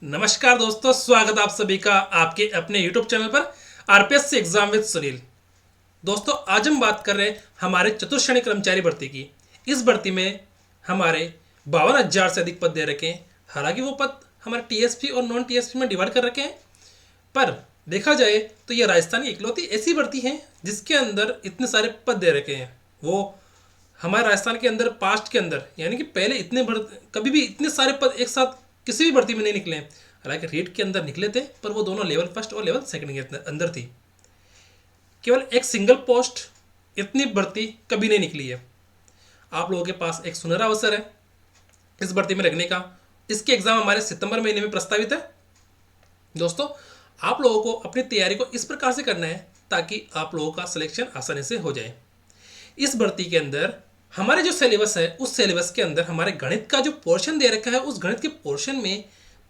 नमस्कार दोस्तों, स्वागत आप सभी का आपके अपने YouTube चैनल पर आरपीएससी एग्जाम विद सुनील। दोस्तों, आज हम बात कर रहे हैं हमारे चतुर्श्रेणी कर्मचारी भर्ती की। इस भर्ती में हमारे 52,000 से अधिक पद दे रखे हैं। हालांकि वो पद हमारे टीएसपी और नॉन टीएसपी में डिवाइड कर रखे हैं, पर देखा जाए तो ये राजस्थान की इकलौती ऐसी भर्ती है जिसके अंदर इतने सारे पद दे रखे हैं। वो हमारे राजस्थान के अंदर पास्ट के अंदर, यानी कि पहले कभी भी इतने सारे पद एक साथ किसी भी भर्ती में नहीं निकले हैं। हालांकि रीट के अंदर निकले थे, पर वो दोनों लेवल फर्स्ट और लेवल सेकंड के अंदर थी। केवल एक सिंगल पोस्ट इतनी भर्ती कभी नहीं निकली है। आप लोगों के पास एक सुनहरा अवसर है इस भर्ती में लगने का। इसके एग्जाम हमारे सितंबर महीने में प्रस्तावित है। दोस्तों, आप लोगों को अपनी तैयारी को इस प्रकार से करना है ताकि आप लोगों का सिलेक्शन आसानी से हो जाए। इस भर्ती के अंदर हमारे जो सिलेबस है, उस सिलेबस के अंदर हमारे गणित का जो पोर्शन दे रखा है, उस गणित के पोर्शन में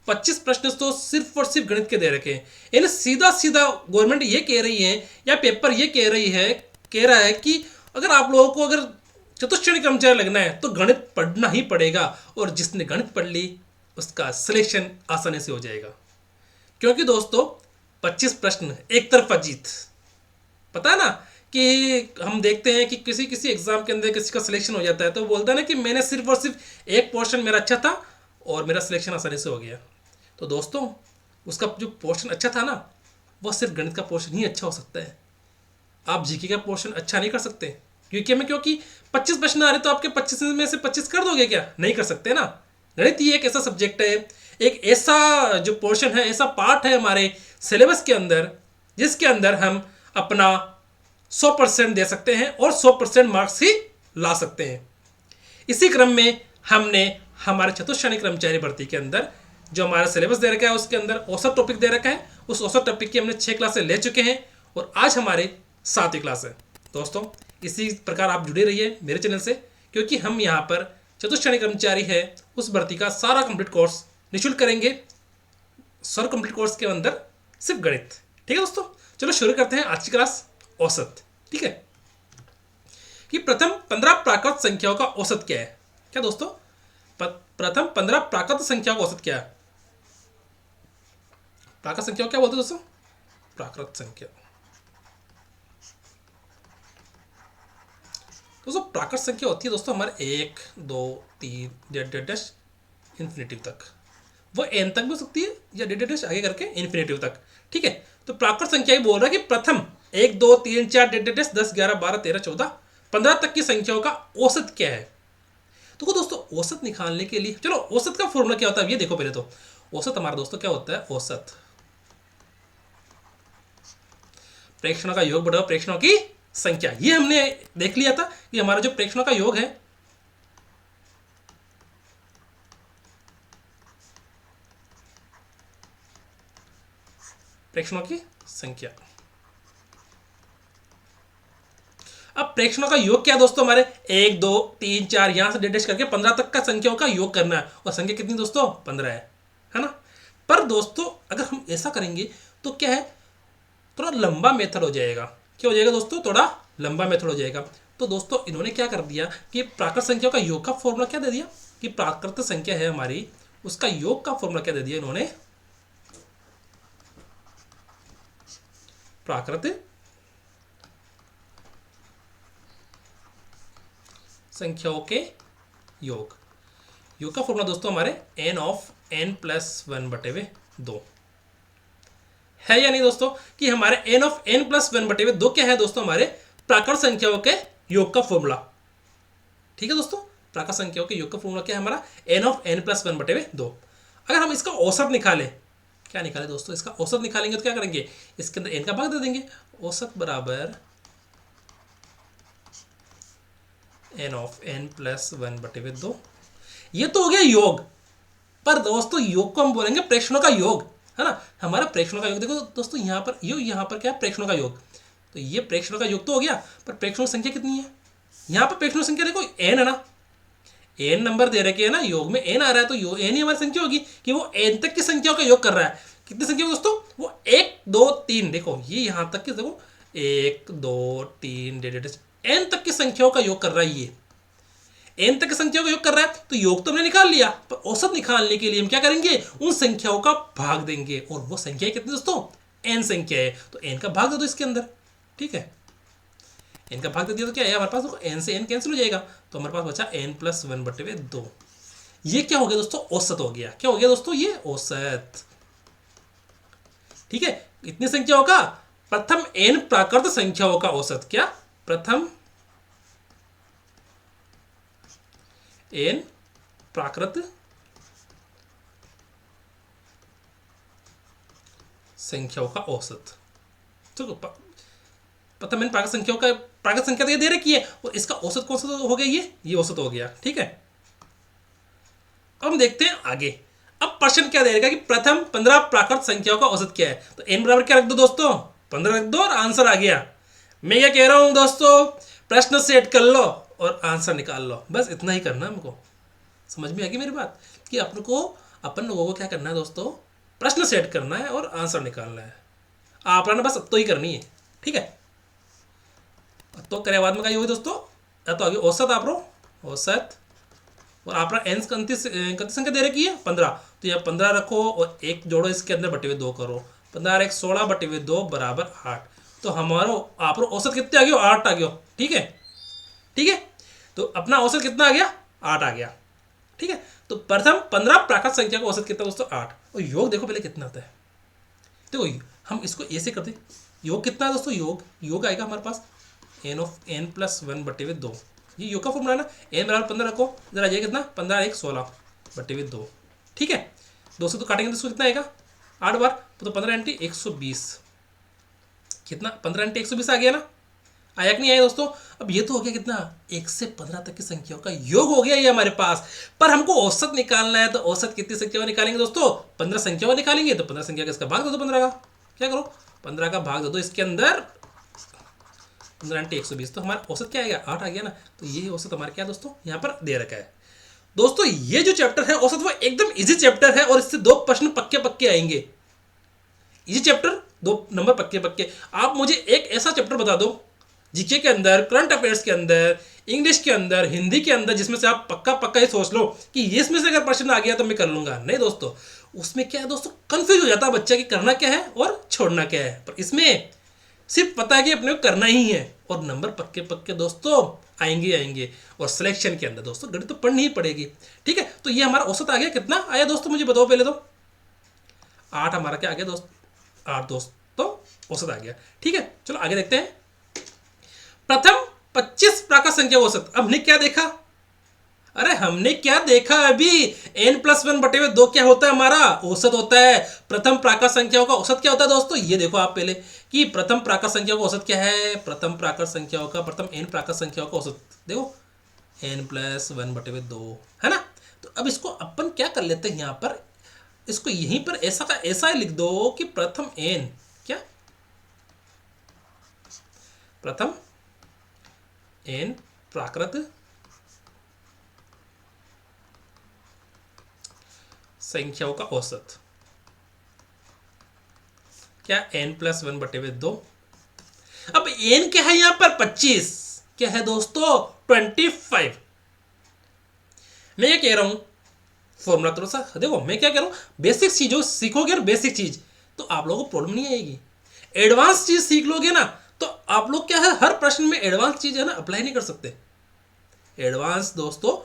25 प्रश्न तो सिर्फ और सिर्फ गणित के दे रखे हैं। यानी सीधा सीधा गवर्नमेंट ये कह रही है या पेपर ये कह रहा है कि अगर आप लोगों को अगर चतुश्रेणी कर्मचारी लगना है तो गणित पढ़ना ही पड़ेगा, और जिसने गणित पढ़ ली उसका सिलेक्शन आसानी से हो जाएगा। क्योंकि दोस्तों, 25 प्रश्न एक तरफा जीत। पता है ना कि हम देखते हैं कि किसी किसी एग्जाम के अंदर किसी का सिलेक्शन हो जाता है तो बोलता है ना कि मैंने सिर्फ और सिर्फ एक पोर्शन मेरा अच्छा था और मेरा सिलेक्शन आसानी से हो गया। तो दोस्तों, उसका जो पोर्शन अच्छा था ना, वो सिर्फ गणित का पोर्शन ही अच्छा हो सकता है। आप जीके का पोर्शन अच्छा नहीं कर सकते। क्योंकि 25 प्रश्न आ रहे तो आपके 25 में से 25 कर दोगे क्या? नहीं कर सकते ना। गणित ही एक ऐसा सब्जेक्ट है, एक ऐसा जो पोर्शन है, ऐसा पार्ट है हमारे सिलेबस के अंदर जिसके अंदर हम अपना 100% दे सकते हैं और 100% मार्क्स ही ला सकते हैं। इसी क्रम में हमने हमारे चतुश्रेणी कर्मचारी भर्ती के अंदर जो हमारा सिलेबस दे रखा है उसके अंदर औसत टॉपिक दे रखा है। उस औसत टॉपिक की हमने 6 क्लासें ले चुके हैं और आज हमारे 7वीं क्लास है। दोस्तों, इसी प्रकार आप जुड़े रहिए मेरे चैनल से, क्योंकि हम यहाँ पर चतुश्रेणी कर्मचारी है उस भर्ती का सारा कंप्लीट कोर्स निःशुल्क करेंगे। सर कंप्लीट कोर्स के अंदर सिर्फ गणित। ठीक है दोस्तों, चलो शुरू करते हैं आज की क्लास। औसत, ठीक है, कि प्रथम 15 प्राकृत संख्याओं का औसत क्या है? क्या दोस्तों, प्रथम 15 प्राकृत संख्याओं का औसत क्या है? प्राकृत संख्या क्या बोलते हैं दोस्तों? प्राकृत संख्या। दोस्तों, प्राकृत संख्या होती है दोस्तों हमारे 1 2 3 डैश इन्फिनेटिव तक। वो एन तक भी हो सकती है या डैश आगे करके इन्फिनेटिव तक। ठीक है, तो प्राकृत संख्या ही बोल रहा है कि प्रथम 1 2 3 4 डैश 10 11 12 13 14 15 तक की संख्याओं का औसत क्या है। तो दोस्तों, औसत निकालने के लिए चलो औसत का फॉर्मूला क्या होता है ये देखो। पहले तो औसत हमारा दोस्तों क्या होता है? औसत प्रेक्षणों का योग बटा प्रेक्षणों की संख्या। ये हमने देख लिया था कि हमारा जो प्रेक्षणों का योग है प्रेक्षणों की संख्या। अब प्रेक्षणों का योग क्या है दोस्तों? हमारे 1 2 3 4 यहां से डैश करके 15 तक का संख्याओं का योग करना है, और संख्या कितनी दोस्तों? 15 है ना। पर दोस्तों, अगर हम ऐसा करेंगे तो क्या है, थोड़ा लंबा मेथड हो जाएगा। क्या हो जाएगा दोस्तों? थोड़ा लंबा मेथड हो जाएगा। तो दोस्तों, इन्होंने क्या कर दिया कि प्राकृत संख्या का योग का फॉर्मूला क्या दे दिया कि प्राकृत संख्या है हमारी, उसका योग का फॉर्मूला क्या दे दिया इन्होंने? प्राकृत संख्याओं के योग का फॉर्मूला दोस्तों हमारे n ऑफ n प्लस 1/2 है या नहीं दोस्तों? कि हमारे n ऑफ n प्लस 1/2 क्या है दोस्तों? हमारे प्राकृत संख्याओं के योग का फॉर्मूला। ठीक है दोस्तों, प्राकृत संख्याओं के योग का फॉर्मूला क्या है हमारा? n of n plus 1/2। अगर हम इसका औसत निकालें, क्या निकाले दोस्तों? इसका औसत निकालेंगे तो क्या करेंगे? इसके अंदर n का भाग दे देंगे। औसत बराबर n ऑफ n प्लस 1/2। ये तो हो गया योग। पर दोस्तों, योग को हम बोलेंगे प्रेक्षणों का योग, है ना। हमारा प्रेक्षणों का योग देखो दोस्तों, यहाँ पर क्या है? प्रेक्षणों का योग। तो ये प्रेक्षणों का योग तो हो गया, पर प्रेक्षणों की संख्या कितनी है? यहाँ पर प्रेक्षणों संख्या देखो n है ना, n नंबर दे रखे है ना, योग में n आ रहा है, तो n ही हमारी संख्या होगी कि वो n तक की संख्याओं का योग कर रहा है। कितनी संख्या दोस्तों? वो 1 2 3, देखो ये यहाँ तक की, देखो 1 2 3 n तक की संख्याओं का योग कर रहा है। ये n तक की संख्या का योग कर रहा है, तो योग तो हमने निकाल लिया, पर औसत निकालने के लिए हम क्या करेंगे, उन संख्याओं का भाग देंगे। और वो संख्या कितनी दोस्तों, n संख्या है, तो n का भाग दे दो इसके अंदर। ठीक है, n का भाग दे दिया तो क्या है हमारे पास, n से n कैंसिल हो जाएगा, तो हमारे पास बचा n+1/2। ये क्या हो गया दोस्तों, औसत हो गया। क्या हो गया दोस्तों, ये औसत। ठीक है, इतनी संख्याओं का प्रथम n प्राकृत संख्याओं का औसत, क्या, प्रथम n प्राकृत संख्याओं का औसत। तो प्रथम n प्राकृत संख्याओं का, प्राकृत संख्या तो ये दे रखी है, और इसका औसत कौन सा हो गया, ये औसत हो गया। ठीक है, अब हम देखते हैं आगे। अब प्रश्न क्या देगा कि प्रथम 15 प्राकृत संख्याओं का औसत क्या है, तो n बराबर क्या रख दो दोस्तों, 15 रख दो और आंसर आ गया। मैं क्या कह रहा हूं दोस्तों, प्रश्न सेट कर लो और आंसर निकाल लो, बस इतना ही करना है हमको। समझ में आ गई मेरी बात, कि अपन लोगों को क्या करना है दोस्तों, प्रश्न सेट करना है और आंसर निकालना है। आप बस अब तो ही करनी है। ठीक है, तो करे बाद में क्या होगी दोस्तों, तो आगे औसत आप औसत, और आप एन कितनी संख्या दे रखी है, 15, तो यहाँ 15 रखो और एक जोड़ो इसके अंदर, बटे हुए 2 करो, 15 एक 16 बटे हुए 2 बराबर 8। तो हमारा आप औसत कितने आ गया, 8 आ गया। ठीक है, ठीक है, तो अपना औसत कितना आ गया, 8 आ गया। ठीक है, तो प्रथम 15 प्राकृत संख्या का औसत कितना दोस्तों, 8। और योग देखो पहले कितना आता है, देखो हम इसको ऐसे करते, योग कितना है दोस्तों, योग आएगा हमारे पास n+1/2। ये योग का फॉर्मूला है ना, n बराबर 15 रखो, इधर आ जाएगा कितना, 15 एक 16 बटे हुए 2। ठीक है, 2 से तो काटेंगे तो कितना आएगा, 8 बार, तो 15 × 120, कितना, 15 × 120 आ गया ना, आया कि नहीं आया दोस्तों। अब ये तो हो गया कितना, 1 से 15 तक की संख्याओं का योग हो गया ये हमारे पास। पर हमको औसत निकालना है, तो औसत कितनी संख्याओं निकालेंगे दोस्तों, 15 संख्याओं निकालेंगे। तो 15 संख्या का इसका भाग दे दो 15 का, क्या करो, 15 का भाग दे दो इसके अंदर, 15 × 120, तो हमारा औसत क्या आएगा, 8 आ गया ना। तो ये औसत हमारे क्या दोस्तों यहाँ पर दे रखा है। दोस्तों ये जो चैप्टर है औसत, वो एकदम इजी चैप्टर है, और इससे 2 प्रश्न पक्के पक्के आएंगे। इजी चैप्टर, 2 नंबर पक्के पक्के। आप मुझे एक ऐसा चैप्टर बता दो जीके के अंदर, करंट अफेयर्स के अंदर, इंग्लिश के अंदर, हिंदी के अंदर, जिसमें से आप पक्का पक्का ये सोच लो कि इसमें से अगर प्रश्न आ गया तो मैं कर लूंगा। नहीं दोस्तों, उसमें क्या है दोस्तों, कंफ्यूज हो जाता है बच्चा कि करना क्या है और छोड़ना क्या है। पर इसमें सिर्फ पता है कि अपने को करना ही है, और नंबर पक्के पक्के दोस्तों आएंगे। और सिलेक्शन के अंदर दोस्तों गणित तो पढ़नी ही पड़ेगी। ठीक है, तो ये हमारा औसत आ गया, कितना आया दोस्तों मुझे बताओ पहले तो, 8 हमारा क्या आ गया दोस्त, 8 दोस्तों औसत आ गया। ठीक है, चलो आगे देखते हैं। प्रथम 25 प्राकृत संख्या औसत। अब हमने क्या देखा, अरे हमने क्या देखा अभी, n+1/2 क्या होता है, हमारा औसत होता है। प्रथम प्राकृत संख्याओं का औसत क्या होता है दोस्तों, ये देखो आप पहले कि प्रथम प्राकृत संख्याओं का औसत क्या है, प्रथम प्राकृत संख्याओं का, प्रथम n प्राकृत संख्याओं का औसत देखो n+1/2 है ना। तो अब इसको अपन क्या कर लेते हैं, यहां पर इसको यहीं पर ऐसा का ऐसा ही लिख दो कि प्रथम n, क्या, प्रथम n प्राकृत संख्याओं का औसत, क्या, n+1/2। अब n क्या है यहां पर, 25, क्या है दोस्तों, 25। मैं ये कह रहा हूं फॉर्मूला थोड़ा सा देखो, मैं क्या कह रहा हूं, बेसिक चीजों सीखोगे ना, बेसिक चीज, तो आप लोगों को प्रॉब्लम नहीं आएगी। एडवांस चीज सीख लोगे ना, तो आप लोग क्या है, हर प्रश्न में एडवांस चीज है ना अप्लाई नहीं कर सकते। एडवांस दोस्तों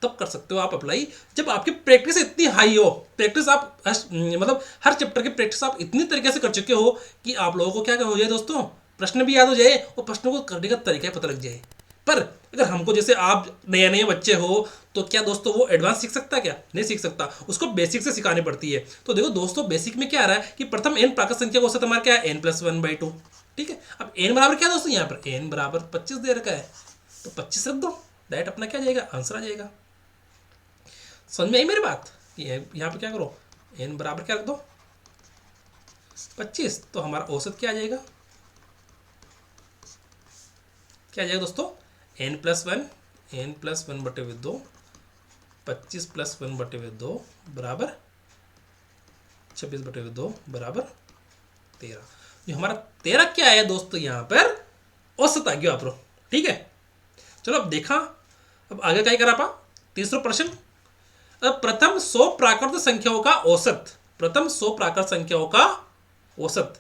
तब कर सकते हो आप अप्लाई जब आपकी प्रैक्टिस इतनी हाई हो, प्रैक्टिस आप मतलब हर चैप्टर की प्रैक्टिस आप इतनी तरीके से कर चुके हो कि आप लोगों को क्या हो जाए दोस्तों, प्रश्न भी याद हो जाए और प्रश्नों को करने का तरीका पता लग जाए। पर अगर हमको जैसे आप नए नए बच्चे हो, तो क्या दोस्तों वो एडवांस सीख सकता है, क्या नहीं सीख सकता, उसको बेसिक से सिखानी पड़ती है। तो देखो दोस्तों बेसिक में क्या आ रहा है कि प्रथम n प्राकृत संख्या का औसत हमारा क्या है, n+1/2। ठीक है, अब n बराबर क्या दोस्तों, यहाँ पर n बराबर 25 दे रखा है, तो 25 रख दो, डायरेक्ट अपना क्या जाएगा, आंसर आ जाएगा। समझ में आई मेरी बात, यहाँ पे क्या करो, n बराबर क्या रख दो, 25, तो हमारा औसत क्या आ जाएगा, क्या आ जाएगा दोस्तों, n+1/2, 25 + 1/2 बराबर 26/2 बराबर 13। जो हमारा 13 क्या है दोस्तों, यहाँ पर औसत आ गया आप लोग। ठीक है, चलो अब देखा अब आगे क्या करा पा, तीसरा प्रश्न। अब प्रथम 100 प्राकृत संख्याओं का औसत, प्रथम 100 प्राकृत संख्याओं का औसत।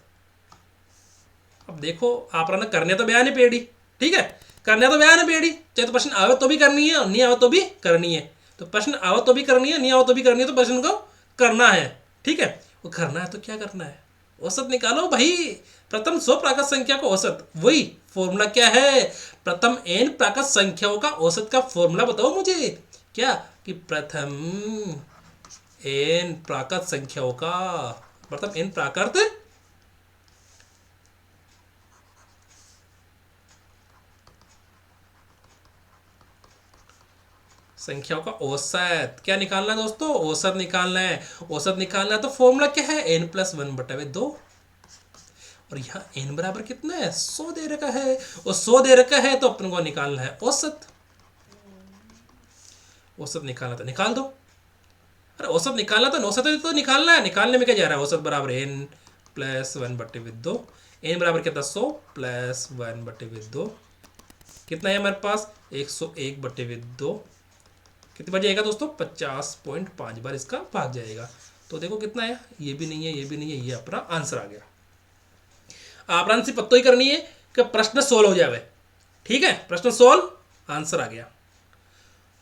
अब देखो आप ना करने तो बयान है पेड़ी, ठीक है, करने तो बयान है पेड़ी, चाहे तो प्रश्न आवे तो भी करनी है और नहीं आवे तो भी करनी है। तो प्रश्न आवे तो भी करनी है, नहीं आवे तो भी करनी है, तो प्रश्न को करना है, ठीक है। वो करना है तो क्या करना है, औसत निकालो भाई। प्रथम 100 प्राकृत संख्या का औसत, वही फॉर्मूला क्या है, प्रथम n प्राकृत संख्याओं का औसत का फॉर्मूला बताओ मुझे। क्या कि प्रथम n प्राकृत संख्याओं का, प्रथम n प्राकृत संख्याओं का औसत क्या निकालना है दोस्तों, औसत निकालना है। औसत निकालना है तो फॉर्मूला क्या है, n+1/2। और यहाँ n बराबर कितना है, 100 दे रखा है, और 100 दे रखा है तो अपन को निकालना है औसत। औसत निकालना तो निकाल दो। अरे औसत निकालना तो औसत तो निकालना है, निकालने में क्या जा रहा है, औसत बराबर n+1/2। n बराबर कितना, 100 + 1/2 कितना है हमारे पास, 101/2। कितनी बार जाएगा दोस्तों, 50.5 बार इसका भाग जाएगा। तो देखो कितना है, ये भी नहीं है, ये भी नहीं है, ये अपना आंसर आ गया। आप आंसर पत्तो ही करनी है कि प्रश्न सोल्व हो जाए, ठीक है, प्रश्न सोल्व, आंसर आ गया।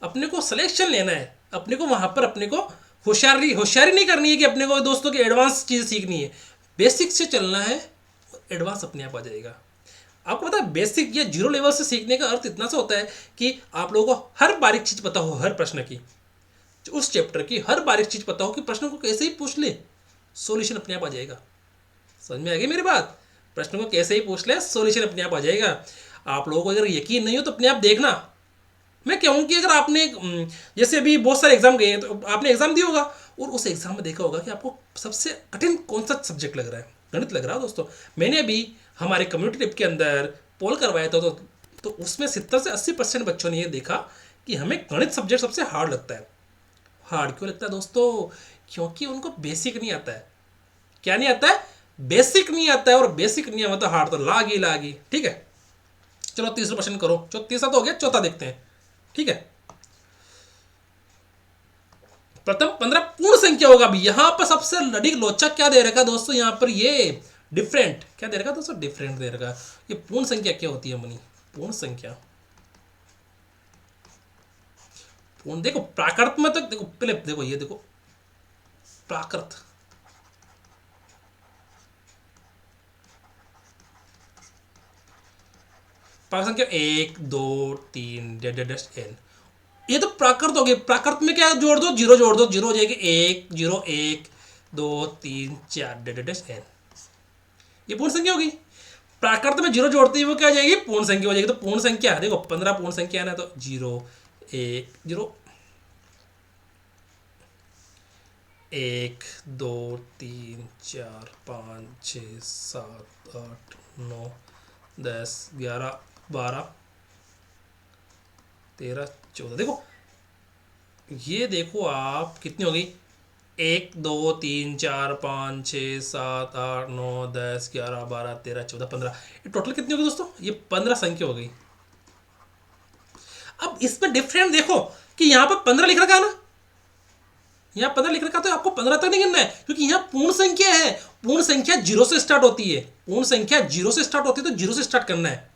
अपने को सिलेक्शन लेना है, अपने को वहां पर अपने को होशियारी नहीं करनी है कि अपने को दोस्तों की एडवांस चीज़ सीखनी है। बेसिक से चलना है, एडवांस अपने आप आ जाएगा। आपको पता है बेसिक या जीरो लेवल से सीखने का अर्थ इतना सा होता है कि आप लोगों को हर बारीक चीज़ पता हो, हर प्रश्न की, उस चैप्टर की हर बारीक चीज़ पता हो कि प्रश्न को कैसे ही पूछ ले सॉल्यूशन अपने आप आ जाएगा। समझ में आ गई मेरी बात, प्रश्न को कैसे ही पूछ ले सॉल्यूशन अपने आप आ जाएगा। आप लोगों को अगर यकीन नहीं हो तो अपने आप देखना। मैं कहूँ कि अगर आपने जैसे अभी बहुत सारे एग्जाम गए हैं तो आपने एग्जाम दिया होगा और उस एग्जाम में देखा होगा कि आपको सबसे कठिन कौन सा सब्जेक्ट लग रहा है, गणित लग रहा है दोस्तों। मैंने अभी हमारे कम्युनिटी टिप के अंदर पोल करवाया था तो उसमें 70 से 80% बच्चों ने ये देखा कि हमें गणित सब्जेक्ट सबसे हार्ड लगता है। हार्ड क्यों लगता है दोस्तों, क्योंकि उनको बेसिक नहीं आता है। क्या नहीं आता है, बेसिक नहीं आता है, और बेसिक नहीं आता हार्ड तो लागी लागी, ठीक है। चलो तीसरा प्रश्न करो, जो तीसरा तो हो गया, चौथा देखते हैं, ठीक है। प्रथम 15 पूर्ण संख्या होगा। अभी यहां पर सबसे लड़ी लोचा क्या दे रखा दोस्तों, यहां पर ये डिफरेंट क्या दे रखा दोस्तों, डिफरेंट दे रखा। ये पूर्ण संख्या क्या होती है मनी, पूर्ण संख्या, पूर्ण देखो प्राकृत में तो देखो, पहले देखो ये देखो प्राकृत, प्राकृत संख्या 1 2 3 n, ये तो प्राकृत हो गई। प्राकृत में क्या जोड़ दो, जीरो जोड़ दो, जीरो हो जाएगी 1 0 1 2 3 4 n, ये पूर्ण संख्या होगी। प्राकृत में जीरो जोड़ते ही वो क्या हो जाएगी, पूर्ण संख्या हो जाएगी। तो पूर्ण संख्या देखो 15 पूर्ण संख्या है ना, तो 0 1 0 1 2 3 4 5 6 7 8 9 10 11 12 13 14। देखो ये देखो आप कितनी हो गई, 1 2 3 4 5 6 7 8 9 10 11 12 13 14 15, ये टोटल कितनी होगी दोस्तों, ये 15 संख्या हो गई। अब इसमें डिफरेंट देखो कि यहाँ पर 15 लिख रखा है ना, यहाँ 15 लिख रखा, तो आपको 15 तक नहीं गिनना है क्योंकि यहाँ पूर्ण संख्या है। पूर्ण संख्या 0 से स्टार्ट होती है, पूर्ण संख्या 0 से स्टार्ट होती है, तो 0 से स्टार्ट करना है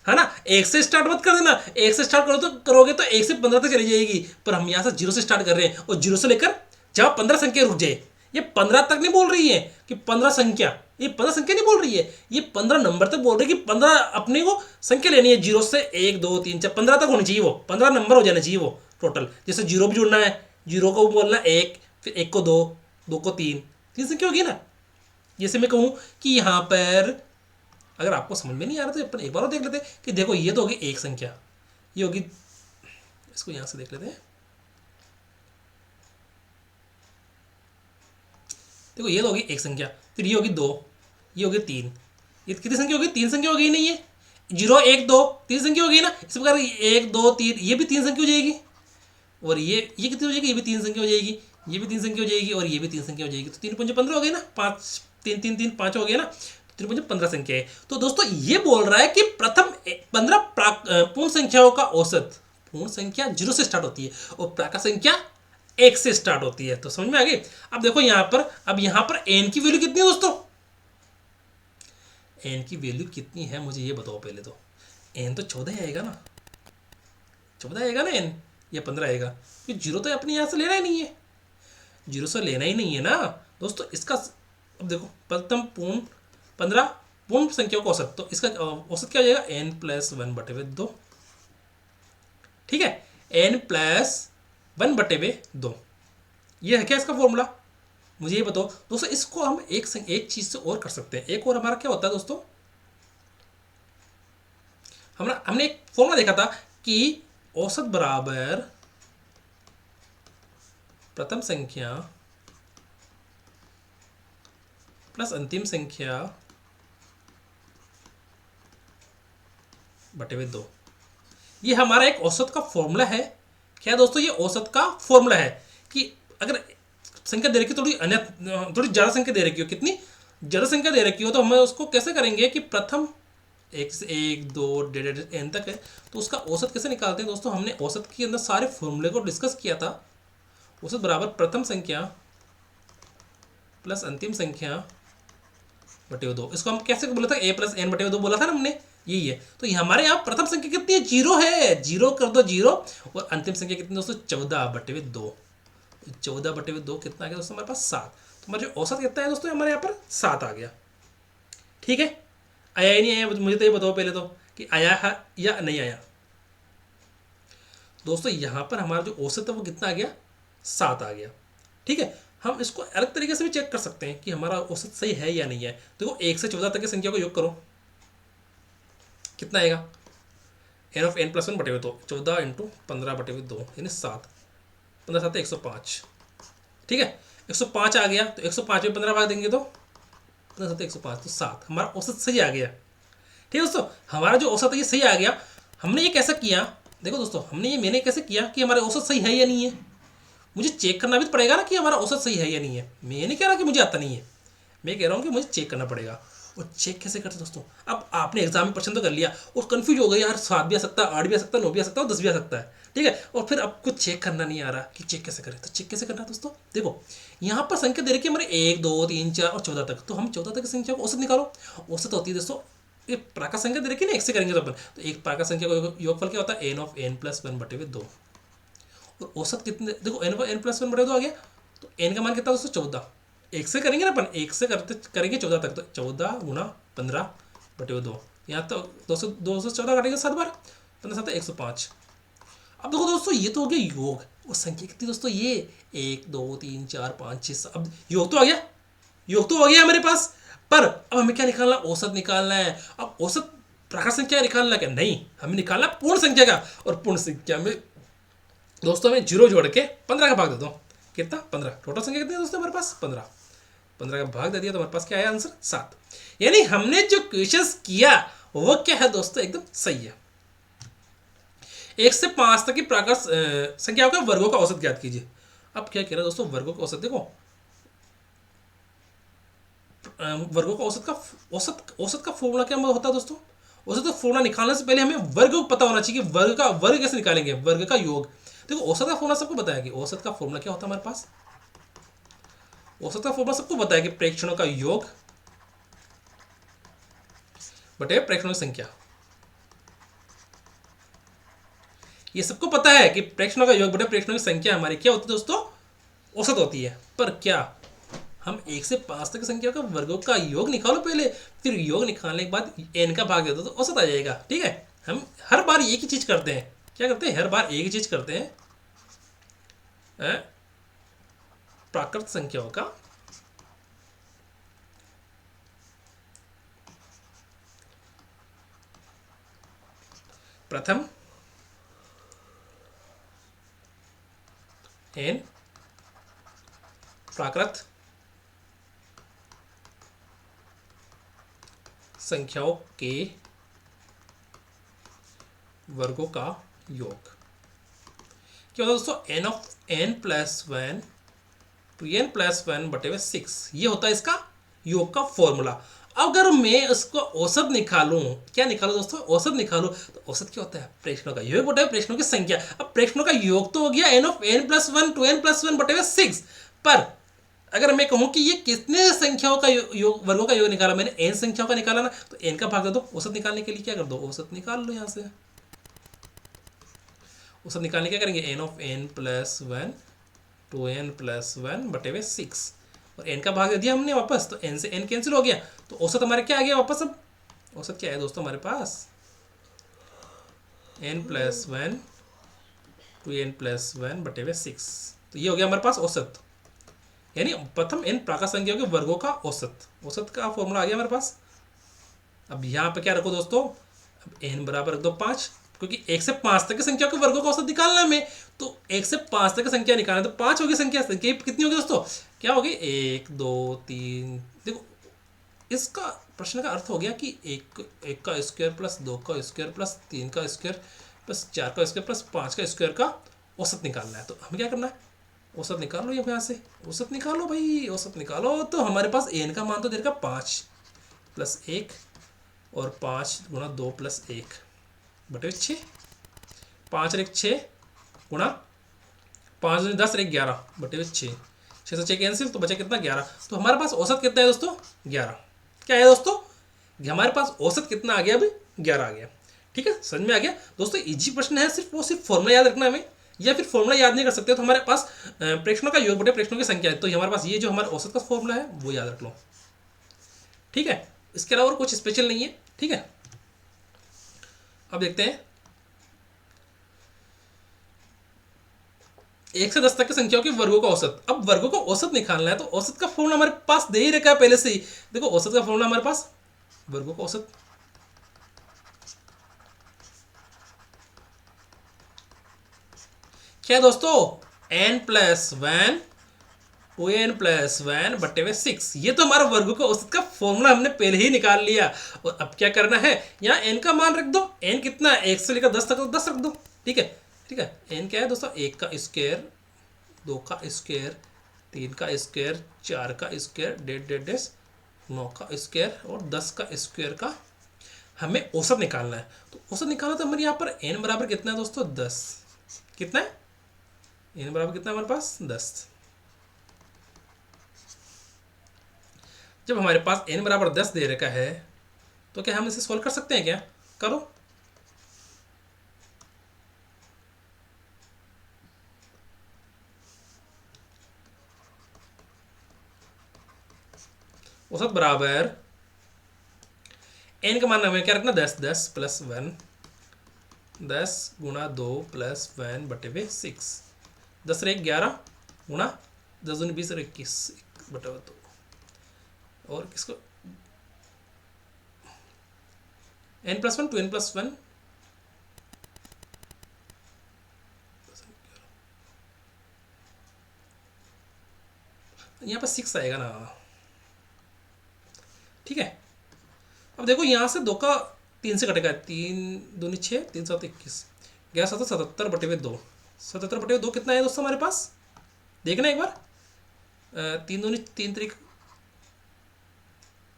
ना। 1 से स्टार्ट मत कर देना, 1 से स्टार्ट करो तो करोगे तो 1 से 15 तक चली जाएगी, पर हम यहाँ से 0 से स्टार्ट कर रहे हैं और 0 से लेकर जब 15 संख्या रुक जाए। ये 15 तक नहीं बोल रही है कि 15 संख्या, ये 15 संख्या नहीं बोल रही है, ये 15 नंबर तक बोल रही है कि 15 अपने को संख्या लेनी है, 0 से 1 2 3 4 15 तक होनी चाहिए, वो 15 नंबर हो जाना चाहिए वो टोटल। जैसे 0 भी जुड़ना है, 0 को बोलना 1, फिर 1 को 2, 2 को 3, 3 संख्या होगी ना। जैसे मैं कहूँ कि यहाँ पर अगर आपको समझ में नहीं आ रहा तो अपन एक बार और देख लेते हैं कि देखो ये तो होगी एक संख्या, ये होगी, इसको यहाँ से देख लेते हैं, देखो ये तो होगी एक संख्या, फिर ये होगी 2, ये होगी 3, ये कितनी संख्या होगी, 3 संख्या हो गई नहीं है, 0 1 2 3 संख्या हो गई ना। इस प्रकार 1 2 3 ये भी 3 संख्या हो जाएगी, और ये कितनी हो जाएगी, ये भी 3 संख्या हो जाएगी, ये भी 3 संख्या हो जाएगी, और ये भी 3 संख्या हो जाएगी। तो 3 5 15 हो गई ना, 5 3 3 3 5 हो गया ना, 3 5 15 संख्या है। तो दोस्तों ये बोल रहा है कि प्रथम 15 पूर्ण संख्याओं का औसत, पूर्ण संख्या 0 से स्टार्ट होती है और प्राकृत संख्या 1 से स्टार्ट होती है। तो समझ में आ गई। अब देखो यहाँ पर n की वैल्यू कितनी है दोस्तों, n की वैल्यू कितनी है मुझे ये बताओ पहले। तो n तो 14 आएगा ना, 14 आएगा ना n, या 15 आएगा, क्योंकि जीरो तो अपने यहाँ से लेना ही नहीं है, जीरो से लेना ही नहीं है ना दोस्तों। इसका अब देखो प्रथम पूर्ण 15 पूर्ण संख्याओं का औसत, तो इसका औसत क्या हो जाएगा n+1/2। ठीक है, n+1/2 ये है क्या इसका फॉर्मूला, मुझे ये बताओ दोस्तों। इसको हम एक चीज से और कर सकते हैं। एक और हमारा क्या होता है दोस्तों, हमने एक फॉर्मूला देखा था कि औसत बराबर प्रथम संख्या प्लस अंतिम संख्या बटे में 2। ये हमारा एक औसत का फॉर्मूला है। क्या दोस्तों, ये औसत का फॉर्मूला है कि अगर संख्या दे रखी थोड़ी ज्यादा संख्या दे रखी हो, कितनी ज्यादा संख्या दे रखी हो, तो हम उसको कैसे करेंगे कि प्रथम 1 से 1 2 n तक है, तो उसका औसत कैसे निकालते हैं दोस्तों। हमने औसत के अंदर सारे फॉर्मूले को डिस्कस किया था। औसत बराबर प्रथम संख्या प्लस अंतिम संख्या बटे 2। इसको हम कैसे बोला था, a+n/2 बोला था ना हमने, यही है। तो हमारे यहाँ प्रथम संख्या कितनी है, 0 है, 0 कर दो 0, और अंतिम संख्या कितनी दोस्तों 14/2। 14/2 कितना आ गया दोस्तों हमारे पास 7। तो हमारा जो औसत कितना है दोस्तों हमारे यहाँ पर 7 आ गया। ठीक है, आया ही नहीं आया मुझे तो ये बताओ पहले तो कि आया है या नहीं आया। दोस्तों यहाँ पर हमारा जो औसत है वो कितना आ गया 7 आ गया। ठीक है, हम इसको अलग तरीके से भी चेक कर सकते हैं कि हमारा औसत सही है या नहीं है। देखो 1 से 14 तक की संख्या को योग करो, कितना आएगा n+1/2, 14 × 15/2 यानी 7, 15 7 105। ठीक है, 105 आ गया, तो 105 में 15 भाग देंगे तो 15 7 105, तो 7 हमारा औसत सही आ गया। ठीक है दोस्तों, हमारा जो औसत है ये सही आ गया। हमने ये कैसे किया, देखो दोस्तों मैंने कैसे किया कि हमारा औसत सही है या नहीं है। मुझे चेक करना भी तो पड़ेगा ना कि हमारा औसत सही है या नहीं है। मैं नहीं कह रहा कि मुझे आता नहीं है, मैं कह रहा हूँ कि मुझे चेक करना पड़ेगा। और चेक कैसे करते दोस्तों, अब आपने एग्जाम में प्रश्न तो कर लिया और कंफ्यूज हो गए, यार 7 भी आ सकता है, 8 भी आ सकता है, 9 भी आ सकता है और 10 भी आ सकता है। ठीक है, और फिर अब कुछ चेक करना नहीं आ रहा कि चेक कैसे करें। तो चेक कैसे करना है दोस्तों, देखो यहाँ पर संख्या दे रखी है हमारे 1 2 3 4 और 14 तक, तो हम 14 तक की संख्या को औसत निकालो। औसत होती है दोस्तों, ये प्राकृत संख्या दे रखी है ना, 1 से करेंगे तो अपन, तो एक प्राकृत संख्या का योगफल क्या होता है n+1/2। और औसत कितने, देखो n+1/2 आ गया, तो n का मान कितना दोस्तों 14। 1 से करेंगे ना अपन, 1 से करेंगे 14 तक, तो 14 × 15/2, यहाँ तो 214 काटेंगे 7 बार, 15 7 105। अब देखो दोस्तों ये तो हो गया योग, और संख्या कितनी दोस्तों ये 1 2 3 4 5 6। अब योग तो आ गया, योग तो हो गया हमारे पास, पर अब हमें क्या निकालना, औसत निकालना है। अब औसत प्राकृत संख्या निकालना क्या, नहीं, हमें निकालना पूर्ण संख्या का। और पूर्ण संख्या में दोस्तों मैं 0 जोड़ के 15 का भाग देता हूँ, कितना 15। टोटल संख्या कितनी है दोस्तों हमारे पास 15 का भाग दे दिया तो हमारे पास क्या आया आंसर 7। यानी हमने जो क्वेश्चन किया वो क्या है दोस्तों, एकदम सही है। 1 से 5 तक की प्राकृत संख्याओं के वर्गों का औसत ज्ञात कीजिए। अब क्या कह रहा है दोस्तों, वर्गों का औसत, देखो वर्गों का औसत का फॉर्मूला क्या होता है दोस्तों। औसत का फॉर्मूला निकालने से पहले हमें वर्ग को पता होना चाहिए कि वर्ग कैसे निकालेंगे, वर्ग का योग। देखो औसत का फॉर्मूला सबको बताया कि औसत का फॉर्मूला क्या होता है हमारे पास, औसत का फॉर्मूला सबको बताया कि प्रेक्षणों का योग बटे प्रेक्षणों की संख्या। ये सबको पता है कि प्रेक्षणों का योग बटे प्रेक्षणों की संख्या हमारी क्या होती है दोस्तों, औसत होती है। पर क्या हम 1 से 5 तक की संख्या का वर्गों का योग निकालो पहले, फिर योग निकालने के बाद n का भाग दे दो तो औसत आ जाएगा। ठीक है, हम हर बार एक ही चीज करते हैं, क्या करते हैं, हर बार एक ही चीज करते हैं, प्राकृत संख्याओं का प्रथम n प्राकृत संख्याओं के वर्गों का योग क्या होता है दोस्तों, n+1 to n+1/6, ये होता है इसका योग का फॉर्मूला। अगर मैं उसको औसत निकालूं, क्या निकालूं दोस्तों, औसत निकालूं, तो औसत क्या होता है, प्रेक्षणों का योग बटे प्रेक्षणों की संख्या। अब प्रेक्षणों का योग तो हो गया n of n plus one two n plus one बटे 6, पर अगर मैं कहूं कि ये कितने संख्याओं का योग, वर्गों का योग निकाला मैंने, n संख्याओं का निकाला ना, तो n का भाग दे दो। औसत निकालने के लिए क्या कर दो, औसत निकाल लो। यहां से औसत निकालने क्या करेंगे, n of n plus one two n plus one बटे 6, और n का भाग दे दिया हमने वापस, तो n से n कैंसिल हो गया, तो औसत हमारे क्या आ गया वापस। अब औसत क्या है दोस्तों हमारे पास, n plus one two n plus one बटे 6, तो ये हो गया हमारे पास औसत, यानी प्रथम n प्राकृत संख्याओं के वर्गों का औसत। औसत का फॉर्मूला आ गया हमारे पास। अब यहाँ पे क्या रखो दोस्तों, अब n बराबर रख दो 5, क्योंकि 1 से 5 तक की संख्या के वर्गों का औसत निकालना है हमें, तो 1 से 5 तक की संख्या निकालना, तो 5 होगी संख्या कितनी होगी दोस्तों, क्या होगी, 1 2 3। देखो इसका प्रश्न का अर्थ हो गया कि एक का स्क्वायर प्लस 2 का स्क्वायर प्लस 3 का स्क्वायर प्लस 4 का स्क्वायर प्लस 5 का स्क्वायर का औसत निकालना है। तो हमें क्या करना है, औसत निकाल लो। यहाँ से औसत निकालो भाई, औसत निकालो। तो हमारे पास n का मान तो दे रखा 5 प्लस 1, और 5 गुणा 2 प्लस 1 बटे 6, 5 और 1 6 गुणा 5 दूनी 10 और 1 11 बटे 6, 6 से 6 कैंसिल, तो बचा कितना 11। तो हमारे पास औसत कितना है दोस्तों, 11। क्या है दोस्तों, हमारे पास औसत कितना आ गया, अभी 11 आ गया। ठीक है, समझ में आ गया दोस्तों, इजी प्रश्न है, सिर्फ फॉर्मूला याद रखना है हमें, या फिर फॉर्मूला याद नहीं कर सकते तो हमारे पास प्रेक्षणों का योग बटे प्रेक्षणों की संख्या है, तो हमारे पास ये जो हमारा औसत का फॉर्मूला है वो याद रख लो। ठीक है, इसके अलावा और कुछ स्पेशल नहीं है। ठीक है, अब देखते हैं 1 से 10 तक की संख्याओं के वर्गों का औसत। अब वर्गों का औसत निकालना है, तो औसत का फॉर्मूला हमारे पास दे ही रखा है पहले से ही। देखो औसत का फॉर्मूला हमारे पास, वर्गों का औसत क्या है दोस्तों, n plus one two n plus one बटे 6। ये तो हमारा वर्गों का औसत का फॉर्मूला हमने पहले ही निकाल लिया। और अब क्या करना है, यहाँ n का मान रख दो। n कितना है, 1 से लेकर 10 तक, तो 10 रख दो। ठीक है, ठीक है, n क्या है दोस्तों, 1 का स्क्वायर, 2 का स्क्वायर, 3 का स्क्वायर, 4 का स्क्वायर, 1.5 9 का स्क्वायर और 10 का स्क्वायर का हमें औसत निकालना है। तो औसत निकालना, तो हमारे यहाँ पर n बराबर कितना है दोस्तों, 10। कितना है, n बराबर कितना है हमारे पास, 10। जब हमारे पास n बराबर 10 दे रखा है, तो क्या हम इसे सॉल्व कर सकते हैं, क्या करो। औसत बराबर n का मान हमें क्या रखना, 10, 10 प्लस 1, 10 गुणा 2 प्लस 1 बटे 6, 10 और 1 11 गुणा 10 दूनी 20 और 21 बटे 2, और किसको n plus one two n plus one, यहाँ पर 6 आएगा ना। ठीक है, अब देखो यहाँ से 2 का 3 से कटेगा, 3 दूनी 6, 3 7 21, 11 7 77 बटे 2, 77 बटे 2 कितना है दोस्तों हमारे पास, देखना एक बार। 3 दूनी 3 तरीक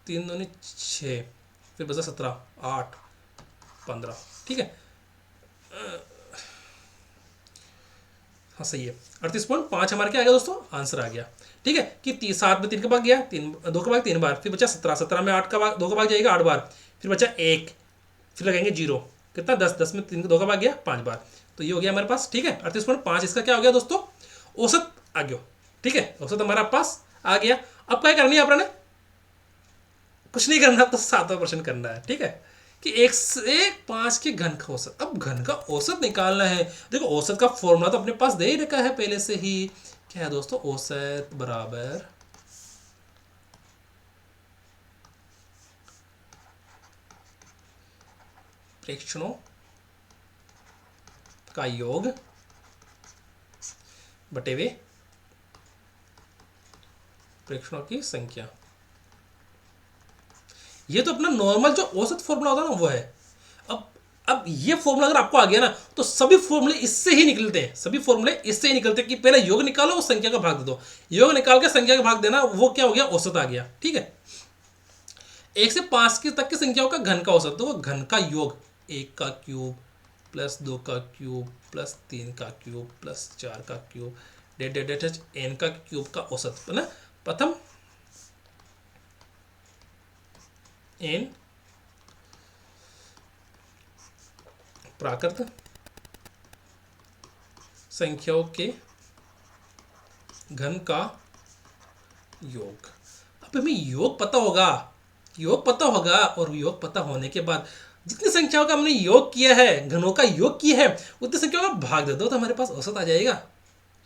3 दूनी 6, फिर बचा 17, 8 15। ठीक है, हाँ सही है, 38.5 हमारे क्या आ गया दोस्तों, आंसर आ गया। ठीक है, कि 7 में 3 का भाग गया, 2 का भाग 3 बार, फिर बचा 17, 17 में 8 का भाग 2 का भाग जाएगा 8 बार, फिर बचा 1, फिर लगाएंगे 0, कितना 10, 10 में 3 2 का भाग गया 5 बार, तो ये हो गया हमारे पास। ठीक है, 38.5 इसका क्या हो गया दोस्तों, औसत आ गया। ठीक है, औसत हमारा पास आ गया। अब क्या करनी है अपने, कुछ नहीं करना, तो 7वां प्रश्न करना है। ठीक है, कि 1 से 5 के घन का औसत। अब घन का औसत निकालना है। देखो औसत का फॉर्मूला तो अपने पास दे ही रखा है पहले से ही। क्या है दोस्तों, औसत बराबर प्रेक्षणों का योग बटे वे प्रेक्षणों की संख्या। ये तो अपना नॉर्मल जो औसत फॉर्मूला होता है ना, वो है। अब ये फॉर्मूला अगर आपको आ गया ना, तो सभी फॉर्मूले इससे ही निकलते हैं। सभी फॉर्मूले इससे ही निकलते हैं कि पहले योग निकालो और संख्या का भाग दे दो, योग निकाल के संख्या का भाग देना, वो क्या हो गया, औसत आ गया। ठीक है, 1 से 5 की तक की संख्याओं का घन का औसत, तो घन का योग 1 का क्यूब प्लस 2 का क्यूब प्लस 3 का क्यूब प्लस 4 का क्यूब डेट डेट डेट एन का क्यूब का औसत है ना। प्रथम एन प्राकृत संख्याओं के घन का योग। अब हमें योग पता होगा, योग पता होगा, और योग पता होने के बाद जितनी संख्याओं का हमने योग किया है, घनों का योग किया है, उतनी संख्याओं का भाग दे दो तो हमारे पास औसत आ जाएगा।